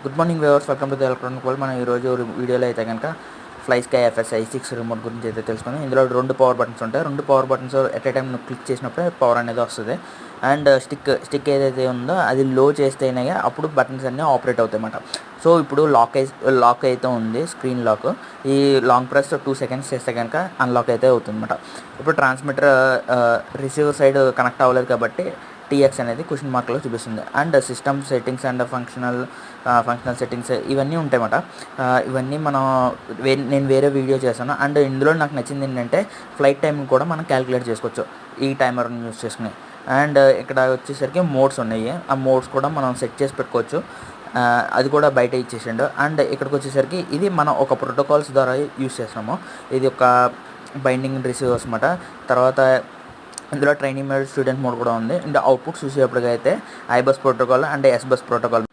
Good morning viewers, welcome to the electronic world. మనం ఈరోజు వీడియోలో అయితే కనుక fly sky FS i6 remote గురించి అయితే తెలుసుకుని, ఇందులో 2 పవర్ బటన్స్ ఉంటాయి. 2 power buttons at a time నువ్వు క్లిక్ చేసినప్పుడే పవర్ అనేది వస్తుంది. అండ్ స్టిక్ ఏదైతే ఉందో అది లో చేస్తేనే అప్పుడు బటన్స్ అన్నీ ఆపరేట్ అవుతాయి అన్నమాట. సో ఇప్పుడు లాక్ అయితే ఉంది, స్క్రీన్ లాక్. ఈ లాంగ్ ప్రెస్ 2 సెకండ్స్ చేస్తే కనుక అన్లాక్ అయితే అవుతుంది అన్నమాట. ఇప్పుడు ట్రాన్స్మిటర్ రిసీవర్ సైడ్ కనెక్ట్ అవ్వలేదు కాబట్టి టీఎక్స్ అనేది క్వశ్చన్ మార్క్లో చూపిస్తుంది. And system settings and functional settings ఇవన్నీ ఉంటాయన్నమాట. ఇవన్నీ నేను వేరే వీడియో చేశాను. అండ్ ఇందులో నాకు నచ్చింది ఏంటంటే ఫ్లైట్ టైం కూడా మనం క్యాలిక్యులేట్ చేసుకోవచ్చు ఈ టైమర్ని యూస్ చేసుకుని. అండ్ ఇక్కడ వచ్చేసరికి మోడ్స్ ఉన్నాయి, ఆ మోడ్స్ కూడా మనం సెట్ చేసి పెట్టుకోవచ్చు. అది కూడా బయట ఇచ్చేసిండు. అండ్ ఇక్కడికి వచ్చేసరికి ఇది మనం ఒక ప్రోటోకాల్స్ ద్వారా యూస్ చేస్తాము. ఇది ఒక బైండింగ్ రిసీవర్స్ అన్నమాట. తర్వాత ఇందులో ట్రైనింగ్ మోడ్, స్టూడెంట్ మోడ్ కూడా ఉంది. అండ్ అవుట్పుట్ చూసేటప్పటికైతే I bus protocol and S bus protocol